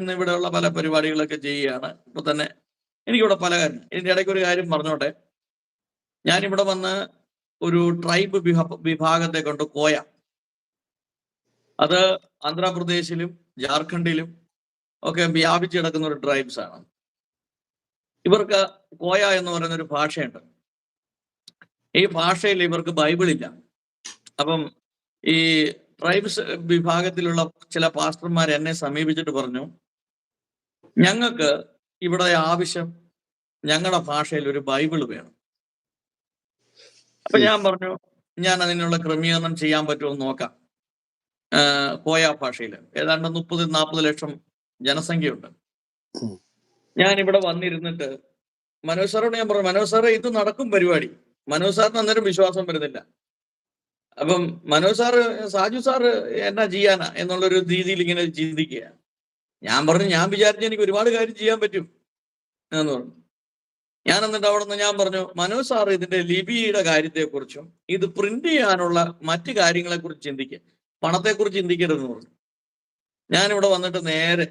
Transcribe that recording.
ഇന്ന് ഇവിടെയുള്ള പല പരിപാടികളൊക്കെ ചെയ്യുകയാണ്. ഇപ്പൊ തന്നെ എനിക്കിവിടെ പല കാര്യം, ഇതിന്റെ ഇടയ്ക്ക് ഒരു കാര്യം പറഞ്ഞോട്ടെ. ഞാനിവിടെ വന്ന് ഒരു ട്രൈബ് വിഭാഗത്തെ കൊണ്ട് കോയ, അത് ആന്ധ്രാപ്രദേശിലും ജാർഖണ്ഡിലും ഒക്കെ വ്യാപിച്ചു കിടക്കുന്ന ഒരു ട്രൈബ്സ് ആണ്. ഇവർക്ക് കോയ എന്ന് പറയുന്ന ഒരു ഭാഷയുണ്ട്. ഈ ഭാഷയിൽ ഇവർക്ക് ബൈബിളില്ല. അപ്പം ഈ ട്രൈബ്സ് വിഭാഗത്തിലുള്ള ചില പാസ്റ്റർമാർ എന്നെ സമീപിച്ചിട്ട് പറഞ്ഞു, ഞങ്ങൾക്ക് ഇവിടെ ആവശ്യം ഞങ്ങളുടെ ഭാഷയിൽ ഒരു ബൈബിൾ വേണം. അപ്പൊ ഞാൻ പറഞ്ഞു, ഞാൻ അതിനുള്ള ക്രമീകരണം ചെയ്യാൻ പറ്റുമോ എന്ന് നോക്കാം. കോയ ഭാഷയിൽ ഏതാണ്ട് 30-40 ലക്ഷം ജനസംഖ്യയുണ്ട്. ഞാൻ ഇവിടെ വന്നിരുന്നിട്ട് മനോജ് സാറോട് ഞാൻ പറഞ്ഞു, മനോജ് സാറേ ഇത് നടക്കും പരിപാടി. മനോജ് സാറിന് അന്നേരം വിശ്വാസം വരുന്നില്ല. അപ്പം മനോജ് സാറ്, സാജു സാറ് എന്നാ ചെയ്യാനാ എന്നുള്ളൊരു രീതിയിൽ ഇങ്ങനെ ചിന്തിക്കുക. ഞാൻ പറഞ്ഞു, ഞാൻ വിചാരിച്ചു എനിക്ക് ഒരുപാട് കാര്യം ചെയ്യാൻ പറ്റും എന്ന് പറഞ്ഞു. ഞാൻ എന്നിട്ട് അവിടെ നിന്ന് ഞാൻ പറഞ്ഞു, മനോജ് സാറ് ഇതിന്റെ ലിപിയുടെ കാര്യത്തെക്കുറിച്ചും ഇത് പ്രിന്റ് ചെയ്യാനുള്ള മറ്റു കാര്യങ്ങളെക്കുറിച്ച് ചിന്തിക്കുക, പണത്തെക്കുറിച്ച് ചിന്തിക്കരുതെന്ന് പറഞ്ഞു. ഞാനിവിടെ വന്നിട്ട് നേരെ